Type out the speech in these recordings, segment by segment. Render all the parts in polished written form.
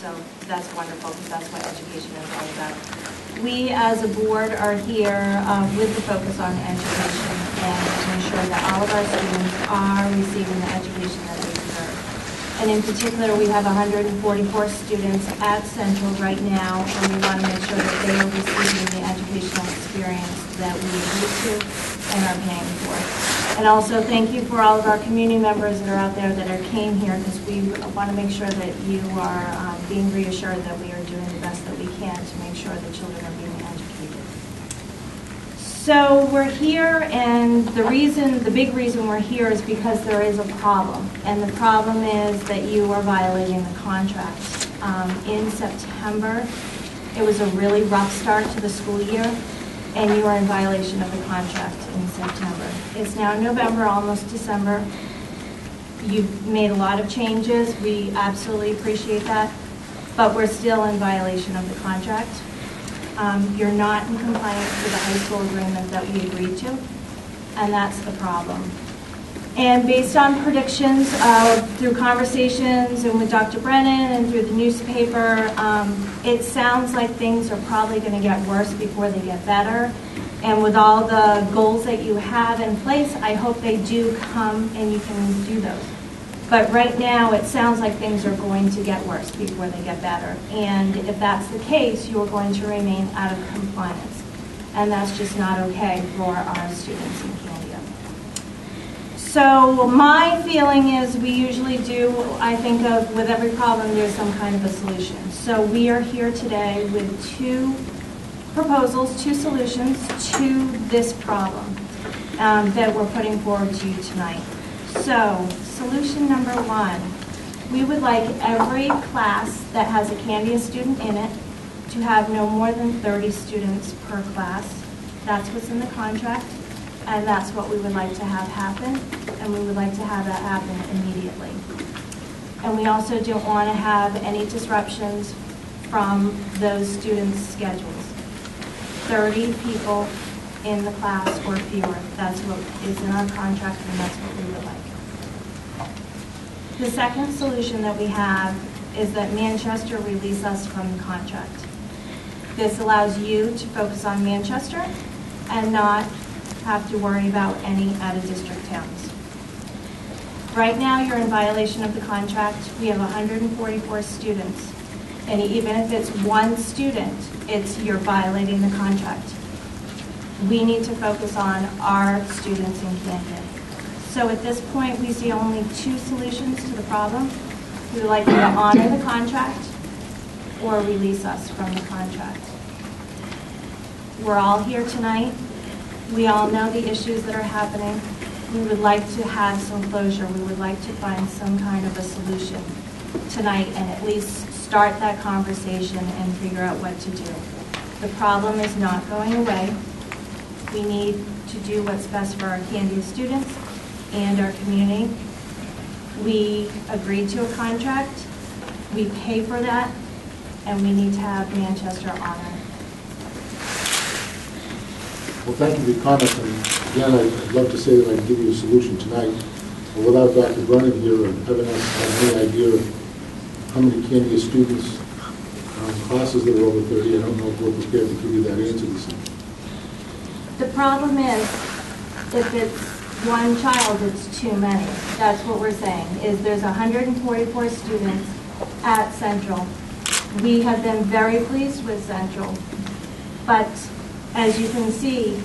So that's wonderful, because that's what education is all about. We as a board are here with the focus on education and to ensure that all of our students are receiving the education that they deserve. And in particular, we have 144 students at Central right now, and we want to make sure that they are receiving the educational experience that we agreed to and are paying for. And also, thank you for all of our community members that are out there that came here, because we want to make sure that you are being reassured that we are doing the best that we can to make sure that children are being educated. So we're here, and the big reason we're here is because there is a problem. And the problem is that you are violating the contract. In September, it was a really rough start to the school year, and you are in violation of the contract in September. It's now November, almost December. You've made a lot of changes. We absolutely appreciate that, but we're still in violation of the contract. You're not in compliance with the high school agreement that we agreed to, and that's the problem. And based on predictions through conversations and with Dr. Brennan and through the newspaper, it sounds like things are probably going to get worse before they get better. And with all the goals that you have in place, I hope they do come and you can do those. But right now, it sounds like things are going to get worse before they get better. And if that's the case, you're going to remain out of compliance. And that's just not okay for our students in Candia. So my feeling is we usually do, I think of with every problem, there's some kind of a solution. So we are here today with two proposals, two solutions to this problem that we're putting forward to you tonight. So, solution number one, we would like every class that has a Candia student in it to have no more than 30 students per class. That's what's in the contract, and that's what we would like to have happen, and we would like to have that happen immediately. And we also don't want to have any disruptions from those students' schedules. 30 people in the class or fewer. That's what is in our contract, and that's what we would like. The second solution that we have is that Manchester release us from the contract. This allows you to focus on Manchester and not have to worry about any out-of-district towns. Right now, you're in violation of the contract. We have 144 students, and even if it's one student, you're violating the contract. We need to focus on our students in Candia. So at this point, we see only two solutions to the problem. We would like you to honor the contract or release us from the contract. We're all here tonight. We all know the issues that are happening. We would like to have some closure. We would like to find some kind of a solution tonight and at least start that conversation and figure out what to do. The problem is not going away. We need to do what's best for our Candia students and our community. We agreed to a contract, we pay for that, and we need to have Manchester honor it. Well, thank you for your comments, and again, I'd love to say that I can give you a solution tonight, but without Dr. Brennan here and having any idea of how many Candia students, classes that are over 30, I don't know if we're prepared to give you that answer this evening. The problem is, if it's one child, it's too many. That's what we're saying, is there's 144 students at Central. We have been very pleased with Central, but as you can see,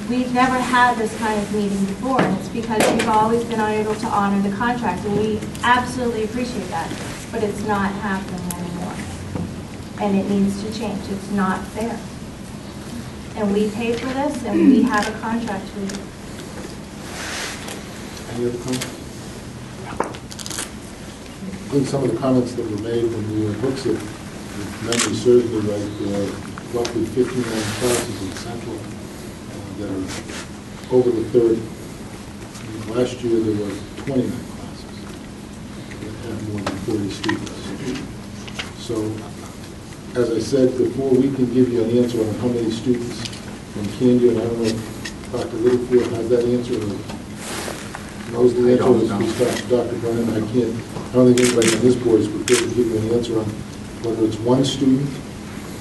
we've never had this kind of meeting before, and it's because we've always been unable to honor the contract, and we absolutely appreciate that, but it's not happening anymore, and it needs to change. It's not fair. And we pay for this, and we have a contract with you. Any other comments? I think some of the comments that were made when we were in Hooksett, if memory serves me right, roughly 59 classes in Central that are over the 30. Last year there were 29 classes that had more than 40 students. So, as I said before, we can give you an answer on how many students from Candia, and I don't know if Dr. Littlefield has that answer or knows the answer. Dr. Brennan, I don't think anybody on this board is prepared to give you an answer on whether it's one student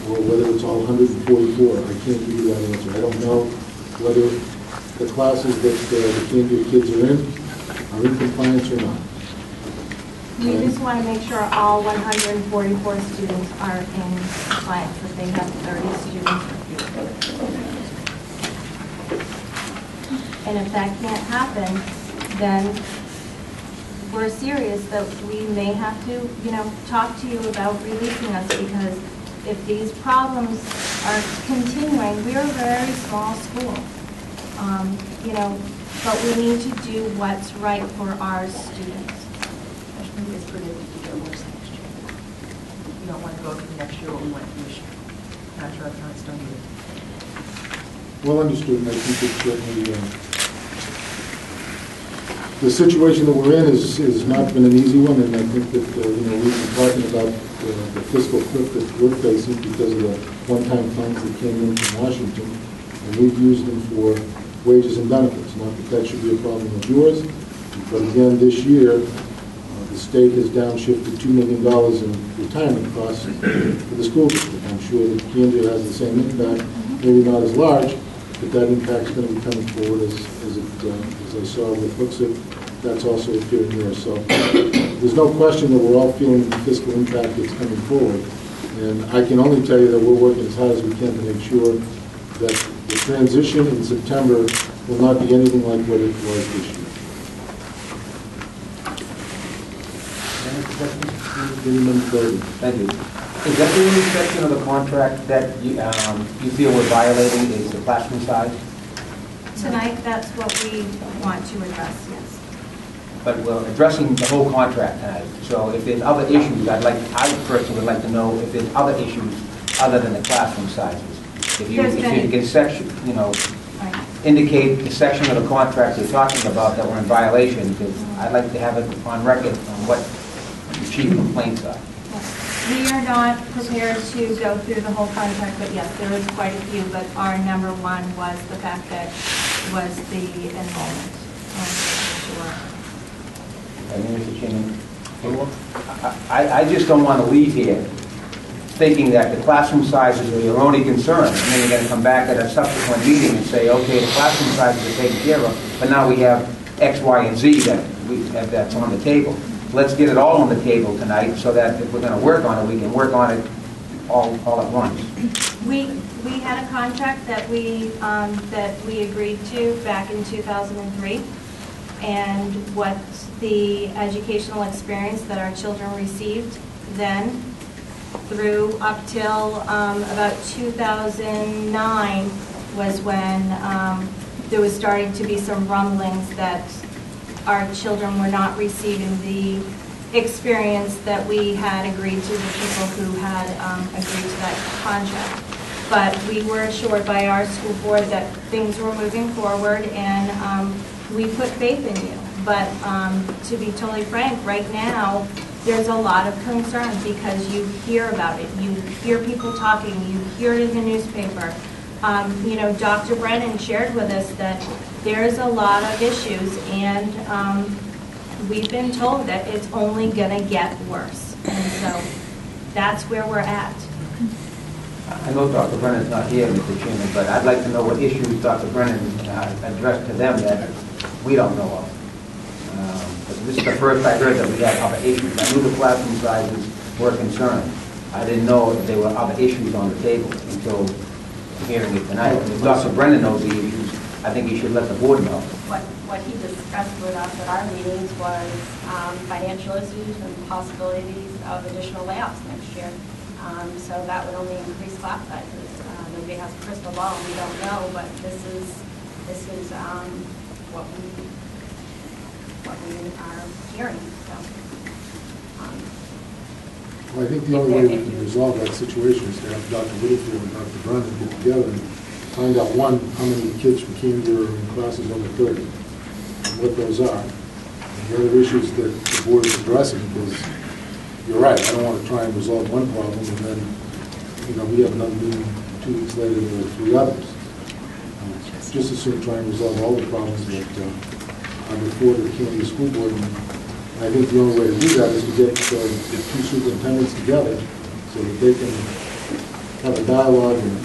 or whether it's all 144. I can't give you that answer. I don't know whether the classes that the Candia kids are in compliance or not. We just want to make sure all 144 students are in compliance, that they have 30 students. And if that can't happen, then we're serious that we may have to, talk to you about releasing us, because if these problems are continuing, we're a very small school, but we need to do what's right for our students. I think it's predicted to get worse next year. We don't want to go through next year what we went through this year. Not sure our parents don't either. Well understood, and I think it's certainly, the situation that we're in has not been an easy one, and I think that, we've been talking about the fiscal cliff that we're facing because of the one-time funds that came in from Washington, and we've used them for wages and benefits. Not that that should be a problem of yours, but again, this year, the state has downshifted $2 million in retirement costs for the school district. I'm sure that Candia has the same impact, maybe not as large, but that impact's going to be coming forward as I saw with Hooksett. That's also appearing there. So there's no question that we're all feeling the fiscal impact that's coming forward. And I can only tell you that we're working as hard as we can to make sure that the transition in September will not be anything like what it was this year. Thank you. Is that the only section of the contract that you feel we're violating, is the classroom size? Tonight, that's what we want to address, yes. But we're addressing the whole contract tonight. So if there's other issues, I personally would like to know if there's other issues other than the classroom sizes. If you can section, Right. indicate the section of the contract you're talking about that we're in violation, because I'd like to have it on record on what the chief complaints are. We are not prepared to go through the whole contract, but yes, there is quite a few, but our number one was the fact that was the enrollment. Mr. Chairman, I just don't want to leave here thinking that the classroom sizes are your only concern, and then you're going to come back at a subsequent meeting and say, okay, the classroom sizes are taken care of, but now we have X, Y, and Z that's on the table. Let's get it all on the table tonight, so that if we're going to work on it, we can work on it all at once. We had a contract that we agreed to back in 2003, and what the educational experience that our children received then through up till about 2009 was when there was starting to be some rumblings that our children were not receiving the experience that we had agreed to, the people who had agreed to that contract. But we were assured by our school board that things were moving forward, and we put faith in you. But to be totally frank, right now, there's a lot of concern because you hear about it. You hear people talking. You hear it in the newspaper. Dr. Brennan shared with us that there's a lot of issues, and we've been told that it's only going to get worse. And so that's where we're at. I know Dr. Brennan's not here, Mr. Chairman, but I'd like to know what issues Dr. Brennan addressed to them that we don't know of. This is the first I heard that we had other issues. I knew the classroom sizes were a concern. I didn't know that there were other issues on the table until hearing it tonight. If Dr. Brennan knows the issues, I think he should let the board know. What he discussed with us at our meetings was financial issues and possibilities of additional layoffs next year. So that would only increase class sizes. Nobody has a crystal ball, we don't know, but this is what we are hearing. So, Well, I think the only way we can resolve that situation is to have Dr. Whitfield and Dr. Brennan get together and find out, one, how many kids from Candia are in classes over 30, and what those are, and the other issues that the board is addressing, because you're right, I don't want to try and resolve one problem and then, we have another meeting 2 weeks later with 3 others. Just as soon try and resolve all the problems that are before the Candia School Board. And I think the only way to do that is to get the 2 superintendents together so that they can have a dialogue and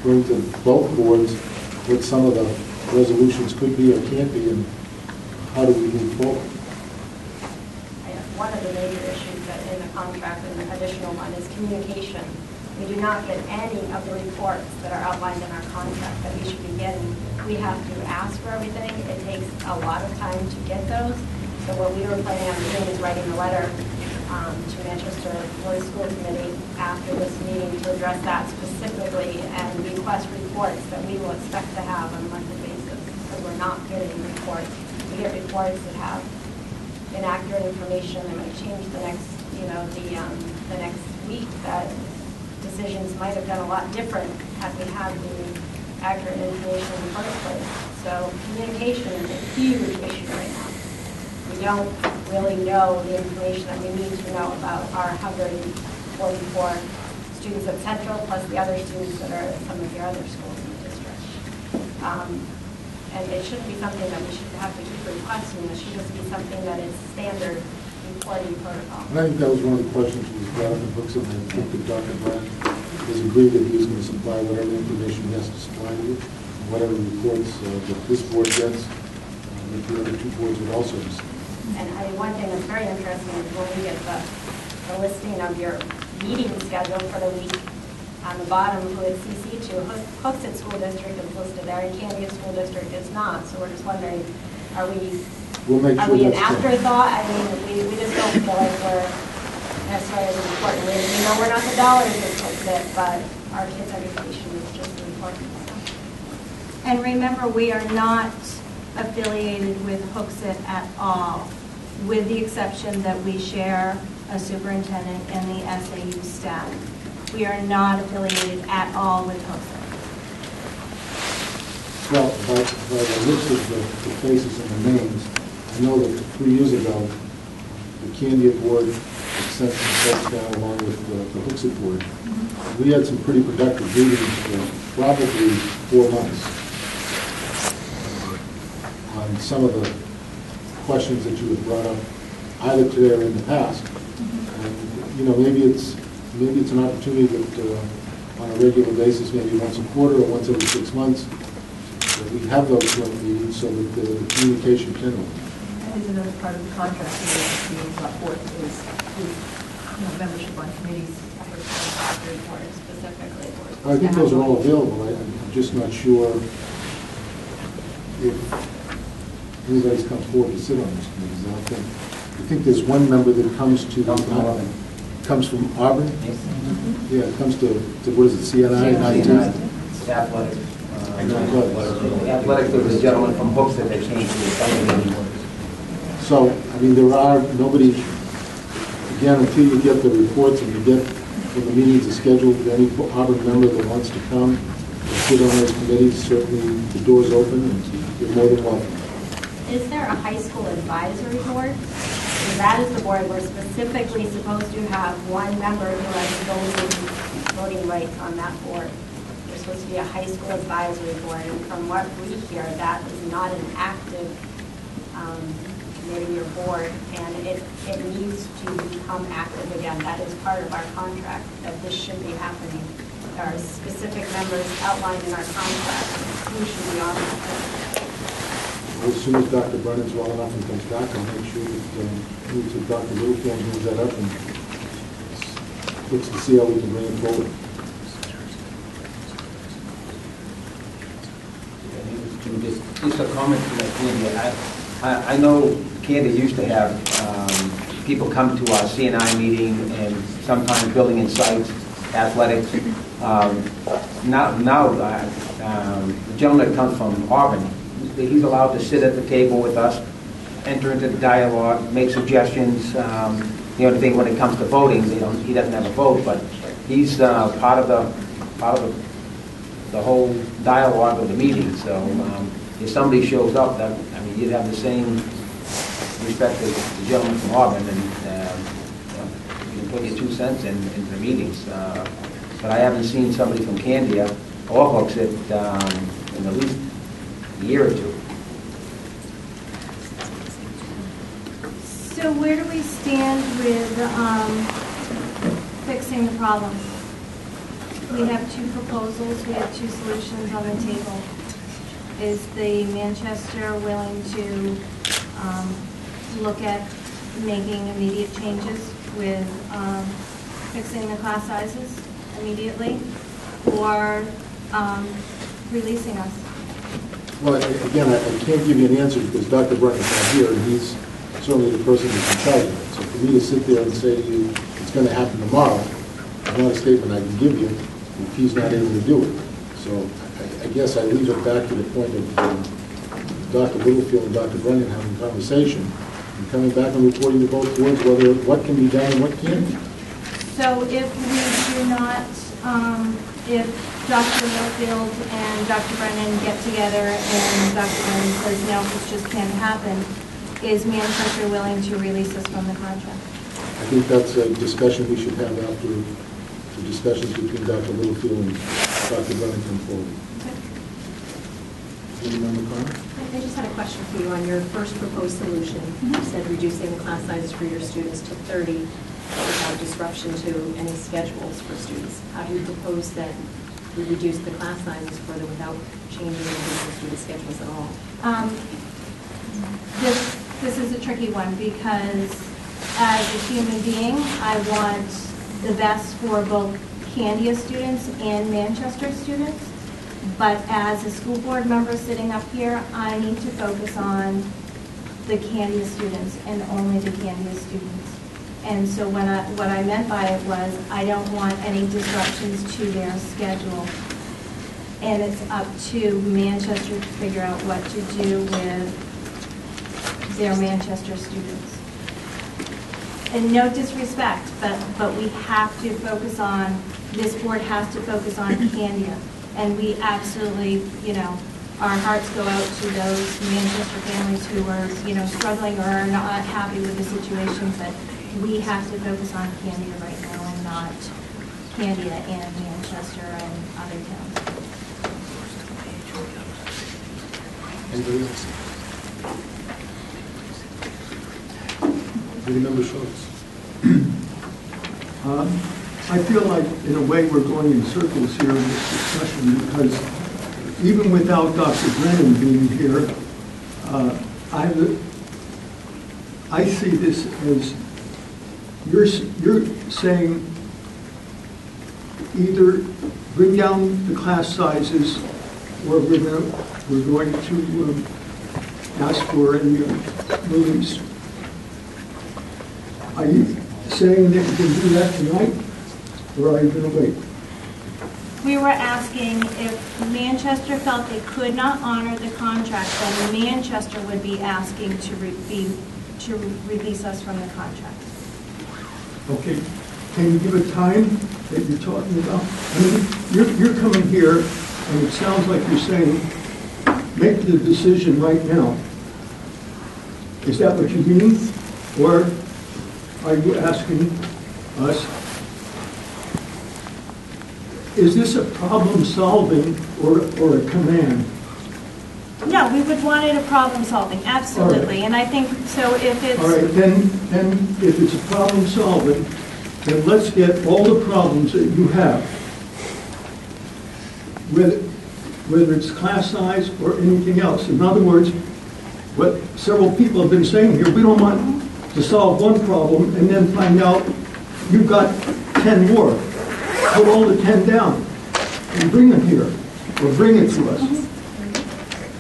bring to both boards what some of the resolutions could be or can't be, and how do we move forward? One of the major issues that in the contract, and the additional one, is communication. We do not get any of the reports that are outlined in our contract that we should be getting. We have to ask for everything. It takes a lot of time to get those. So what we were planning on doing is writing a letter to Manchester Boys School Committee after this meeting to address that specifically and request reports that we will expect to have on a monthly basis, because we're not getting reports. We get reports that have inaccurate information that might change the next, the next week, that decisions might have done a lot different had we had the accurate information in the first place. So communication is a huge issue right now. We don't really know the information that we need to know about our 144 students at Central, plus the other students that are at some of your other schools in the district. And it shouldn't be something that we should have to keep requesting. It should just be something that is standard reporting protocol. And I think that was one of the questions that was brought up in books, and I think that Dr. Brown has agreed that he's going to supply whatever information he has to supply to you, whatever reports that this board gets, that the other two boards would also receive. And one thing that's very interesting is when we get the listing of your meeting schedule for the week, on the bottom, who it's CC to, Hooksett School District is listed there, and Candia School District is not. So we're just wondering, are we We'll make Are sure we an that's done. afterthought? I mean, we just don't feel like we're necessarily as important. We know we're not the dollars that fix it, but our kids' education is just as important. And remember, we are not affiliated with Hooksett at all, with the exception that we share a superintendent and the SAU staff. We are not affiliated at all with Hooksett. Well, by the list of the faces and the names, I know that 3 years ago, the Candia board sent some folks down along with the Hooksett board. We had some pretty productive meetings for probably 4 months on some of the questions that you had brought up, either today or in the past. And, maybe it's an opportunity that on a regular basis, maybe once a quarter or once every 6 months, that we have those joint meetings so that the communication can open. That is another part of the contract we brought forth is membership on committees. Reports specifically. I think those are all available. I'm just not sure if anybody's come forward to sit on those committees. I think there's one member that comes to comes from Auburn. Yes. Yeah, it comes to what is it, CNI? Athletics. Athletics, there was a gentleman from Hooksett that came to the So, nobody, again, until you get the reports and you get, when the meetings are scheduled, any Auburn member that wants to come and sit on those committees, certainly the door's open and you're more than welcome. Is there a high school advisory board? And that is the board we're specifically supposed to have one member who has voting rights on that board. There's supposed to be a high school advisory board, and from what we hear, that is not an active committee or board, and it needs to become active again. That is part of our contract, that this should be happening. There are specific members outlined in our contract who should be on that board. As soon as Dr. Brennan's well enough and comes back, I'll make sure that Dr. Littlefield moves that up and looks to see how we can bring it forward. Just a comment from Candia. I know Candia used to have people come to our CNI meeting and sometimes building and sites, athletics. Now, the gentleman that comes from Auburn, he's allowed to sit at the table with us, enter into the dialogue, make suggestions. The only thing when it comes to voting, he doesn't have a vote, but he's part of the whole dialogue of the meeting. So if somebody shows up, you'd have the same respect as the gentleman from Auburn, and you can put your 2 cents into the meetings. But I haven't seen somebody from Candia or Hooksett in at least a year or 2. So where do we stand with fixing the problem. We have two proposals, we have two solutions on the table. Is the Manchester willing to look at making immediate changes with fixing the class sizes immediately, or releasing us? Well, again, I can't give you an answer because Dr. Brennan's not here, and he's certainly the person who's in charge of it. So for me to sit there and say to you, it's going to happen tomorrow, is not a statement I can give you if he's not able to do it. So I guess I leave it back to the point of Dr. Littlefield and Dr. Brennan having a conversation and coming back and reporting to both boards whether what can be done and what can't be. So if we do not, if Dr. Littlefield and Dr. Brennan get together and Dr. Brennan says, no, this just can't happen, is Manchester willing to release us from the contract? I think that's a discussion we should have after the discussions between Dr. Littlefield and Dr. Brennan come forward. Any member comment? I just had a question for you on your first proposed solution. You said reducing the class sizes for your students to 30 without disruption to any schedules for students. How do you propose that we reduce the class sizes further without changing the student schedules at all? This is a tricky one because as a human being, I want the best for both Candia students and Manchester students. But as a school board member sitting up here, I need to focus on the Candia students and only the Candia students. And so what I meant by it was I don't want any disruptions to their schedule. And it's up to Manchester to figure out what to do with their Manchester students. And no disrespect, but we have to focus on, this board has to focus on Candia. And we absolutely, our hearts go out to those Manchester families who are, struggling or are not happy with the situations, but we have to focus on Candia right now and not Candia and Manchester and other towns. Anybody else? Any member Schultz? I feel like, in a way, we're going in circles here in this discussion because even without Dr. Brennan being here, I see this as you're saying either bring down the class sizes or we're going to ask for a release. Are you saying that you can do that tonight? Or are you going to wait? We were asking if Manchester felt they could not honor the contract, then Manchester would be asking to release us from the contract. Okay. Can you give a time that you're talking about? I mean, you're coming here, and it sounds like you're saying, make the decision right now. Is that what you mean? Or are you asking us, is this a problem solving or a command? No, we would want it a problem solving, absolutely. Right. And I think, so if it's... All right, then if it's a problem solving, then let's get all the problems that you have, whether it's class size or anything else. In other words, what several people have been saying here, we don't want to solve one problem and then find out you've got 10 more. Put all the 10 down and bring them here, or bring it to us.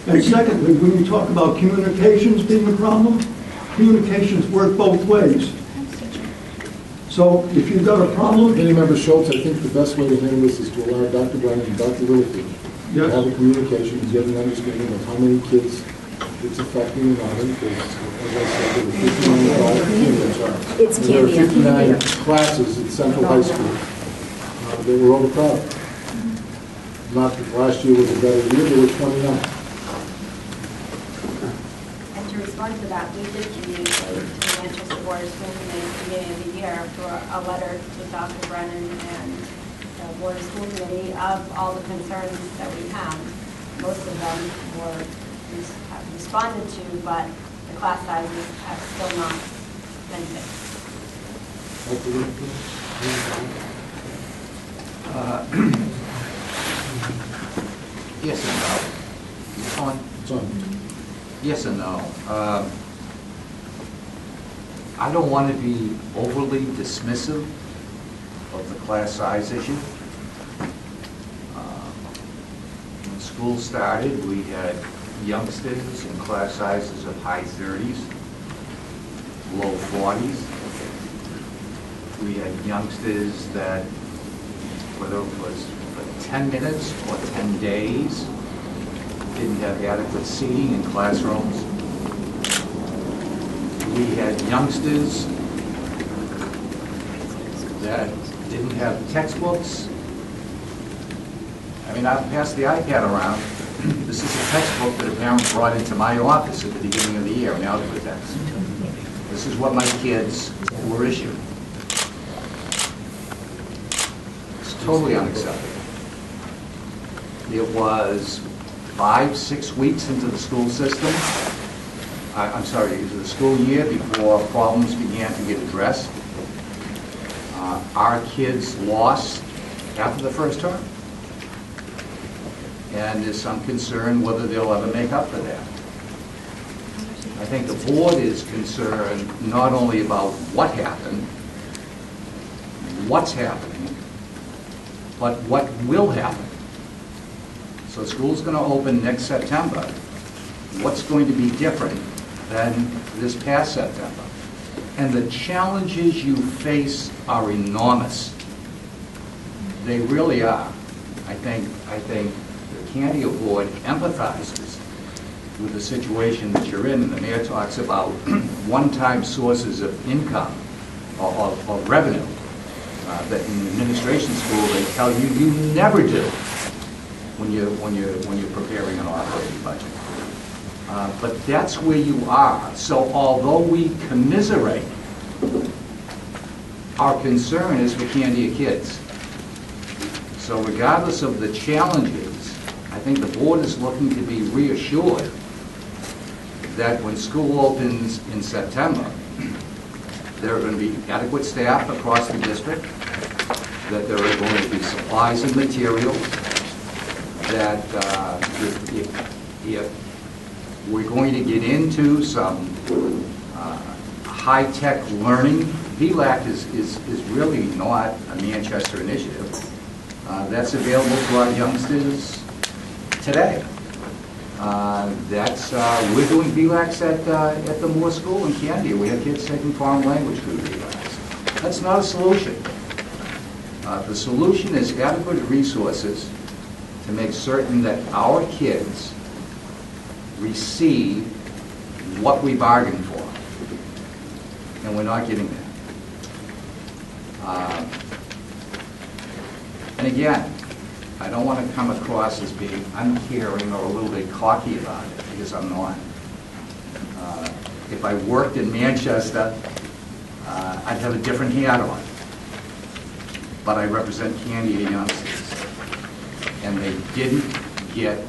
And secondly, when you talk about communications being a problem, communications work both ways. So if you've got a problem... Any member Schultz, I think the best way to handle this is to allow Dr. Brennan and Dr. Littlefield to have a communication and get an understanding of how many kids it's affecting and not. Because, as I said, there were 59 It's Candia. There were 59 Candia. classes at Central High School that were overcrowded. Not that last year was a better year, there were 29. And to respond to that, we did communicate to the Manchester Board of School Committee at the beginning of the year through a letter to Dr. Brennan and the Board of School Committee of all the concerns that we have. Most of them have responded to, but the class sizes have still not been fixed. Dr. Littlefield? Yes and no. It's on. It's on. Yes and no. I don't want to be overly dismissive of the class size issue. When school started, we had youngsters in class sizes of high 30s, low 40s. We had youngsters that, whether it was for 10 minutes or 10 days, didn't have adequate seating in classrooms. We had youngsters that didn't have textbooks. I mean, I've passed the iPad around. This is a textbook that a parent brought into my office at the beginning of the year, an algebra text. This is what my kids were issued. It's totally unacceptable. It was 5-6 weeks into the school system, I'm sorry, into the school year before problems began to get addressed. Our kids lost after the first term. And there's some concern whether they'll ever make up for that. I think the board is concerned not only about what happened, what's happening, but what will happen. So school's going to open next September. What's going to be different than this past September? And the challenges you face are enormous. They really are. I think the Candia board empathizes with the situation that you're in, and the mayor talks about one-time sources of income or revenue that in the administration school they tell you you never do when you're preparing an operating budget. But that's where you are. So although we commiserate, our concern is for Candia kids. So regardless of the challenges, I think the board is looking to be reassured that when school opens in September, there are going to be adequate staff across the district, that there are going to be supplies and materials, that if we're going to get into some high-tech learning, VLAC is really not a Manchester initiative. That's available to our youngsters today. We're doing VLACs at the Moore School in Candia. We have kids taking foreign language through VLACs. That's not a solution. The solution is adequate resources to make certain that our kids receive what we bargained for. And we're not getting that. And again, I don't want to come across as being uncaring or a little bit cocky about it, because I'm not. If I worked in Manchester, I'd have a different hat on. But I represent Candia youngsters, and they didn't get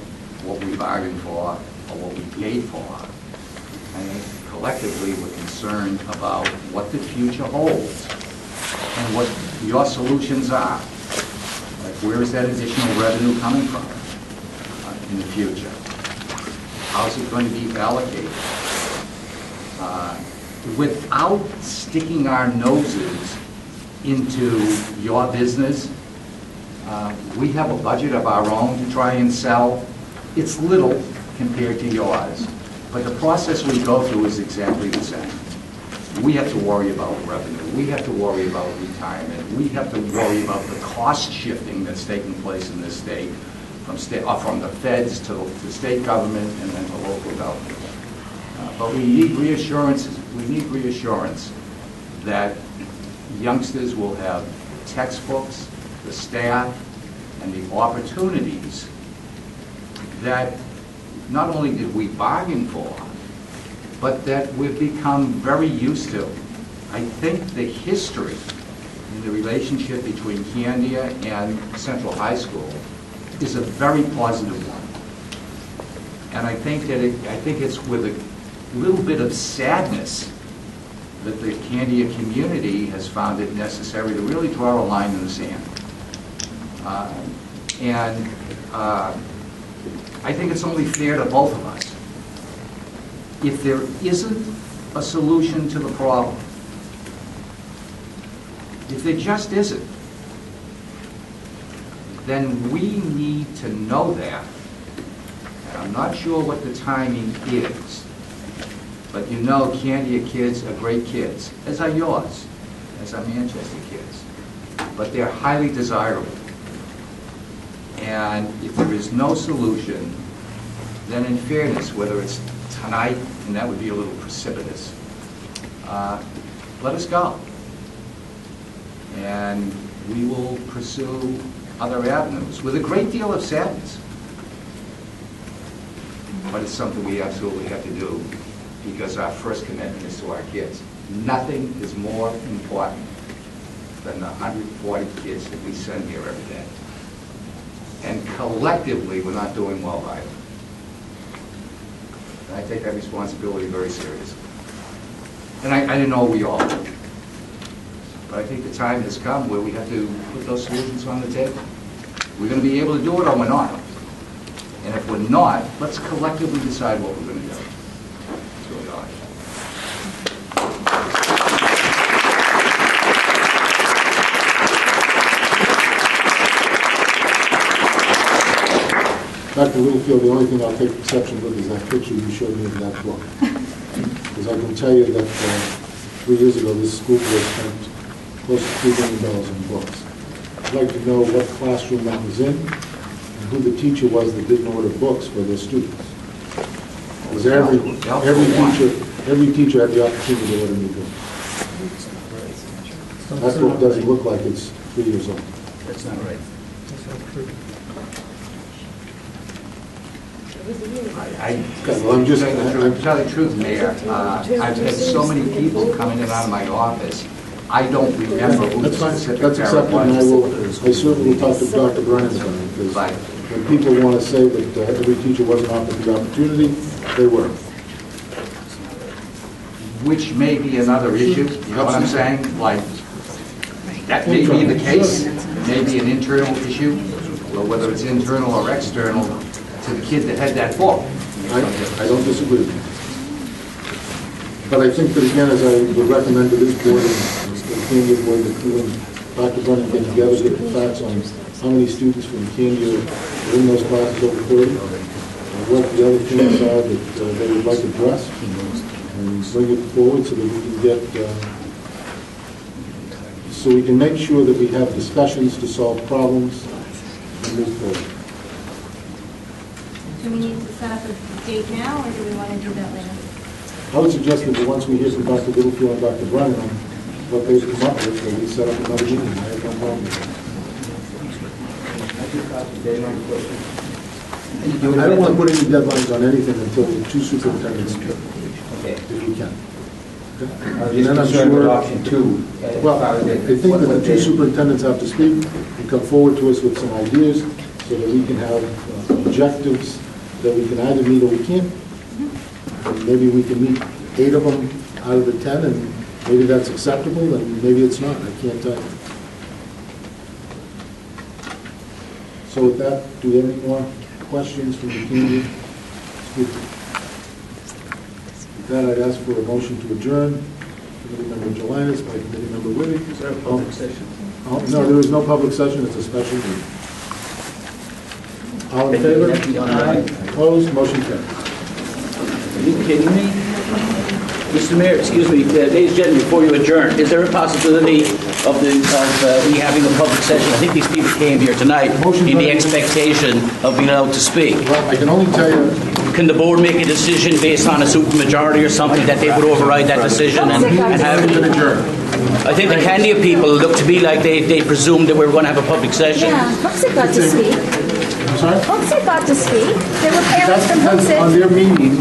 what we bargained for or what we paid for. I think collectively we're concerned about what the future holds and what your solutions are. Like, where is that additional revenue coming from in the future? How's it going to be allocated? Without sticking our noses into your business, we have a budget of our own to try and sell. It's little compared to yours, but the process we go through is exactly the same. We have to worry about revenue. We have to worry about retirement. We have to worry about the cost shifting that's taking place in this state, from the feds to the state government and then to local government. But we need reassurance. We need reassurance that youngsters will have textbooks, the staff, and the opportunities that not only did we bargain for, but that we've become very used to. I think the history in the relationship between Candia and Central High School is a very positive one. And I think that it's with a little bit of sadness that the Candia community has found it necessary to really draw a line in the sand. I think it's only fair to both of us. If there isn't a solution to the problem, if there just isn't, then we need to know that. And I'm not sure what the timing is, but you know Candia kids are great kids, as are yours, as are Manchester kids. But they're highly desirable. And if there is no solution, then in fairness, whether it's tonight, and that would be a little precipitous, let us go. And we will pursue other avenues with a great deal of sadness. But it's something we absolutely have to do because our first commitment is to our kids. Nothing is more important than the 140 kids that we send here every day. And collectively, we're not doing well by them. And I take that responsibility very seriously. And I didn't know we all did. But I think the time has come where we have to put those solutions on the table. We're going to be able to do it or we're not. And if we're not, let's collectively decide what we're going to do. That's really all I have. Dr. Littlefield, the only thing I'll take exception with is that picture you showed me of that book. Because I can tell you that 3 years ago, this school board spent close to $3 million in books. I'd like to know what classroom that was in and who the teacher was that didn't order books for their students. Because every teacher had the opportunity to order new books. That book doesn't look like it's 3 years old. That's not right. That's not true. Well, I'm just, to tell the truth, Mayor, I've had so many people coming in and out of my office, I don't remember who the that's fine, specific that's parent acceptable, and I was. certainly will talk to Dr. Brennan about it, because Right. when people want to say that every teacher wasn't offered the opportunity, they were. Which may be another issue, you know what I'm saying? Like, that may be the case, it may be an internal issue, or whether it's internal or external to the kid that had that book. I don't disagree with you. But I think that, again, as I would recommend to this board and the Candia board, that you and Dr. Brennan get together, get the facts on how many students from Candia are in those classes over 30, and what the other things are that they would like addressed, and bring it forward so that we can get, so we can make sure that we have discussions to solve problems and move forward. Do we need to set up a date now, or do we want to do that later? I would suggest that once we hear from Dr. Littlefield and Dr. Brennan on what they've come up with, that we set up another meeting. I have no problem with that. I don't want to put any deadlines on anything until the two superintendents speak, if we can. Just concerned with option two. Well, I think that the two superintendents have to speak and come forward to us with some ideas so that we can have objectives that we can either meet or we can't. And maybe we can meet 8 of them out of the 10, and maybe that's acceptable, and maybe it's not. I can't tell you. So with that, do we have any more questions from the community? With that, I'd ask for a motion to adjourn. Committee member Jelinas, by committee member Whitty. Is there a public session? Oh, no, there is no public session. It's a special meeting. All in favor? Aye. Opposed? Motion carries. Are you kidding me? Mr. Mayor, excuse me, ladies and gentlemen, before you adjourn, is there a possibility of me having a public session? I think these people came here tonight in the expectation of being able to speak. Well, I can only tell you, Can the board make a decision based on a supermajority or something that they would override that decision and have it's been adjourned. I think the Candia people look to me like they presumed that we were going to have a public session. Yeah, Hooksett got to speak. I'm sorry? Hooksett got to speak. There were parents That's from because on Hooksett. their meeting,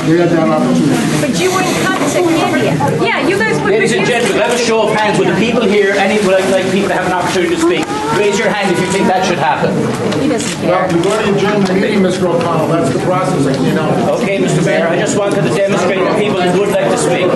they had that opportunity. But you wouldn't come to Candia. Yeah, you guys would Ladies and gentlemen, let us show of hands with the people here. Any would like people to have an opportunity to speak. raise your hand if you think that should happen. He doesn't care. Well, you've already adjourned the meeting, Mr. O'Connell. That's the process. I can't help it. Okay, Mr. Mayor, I just wanted to demonstrate that people would like to speak.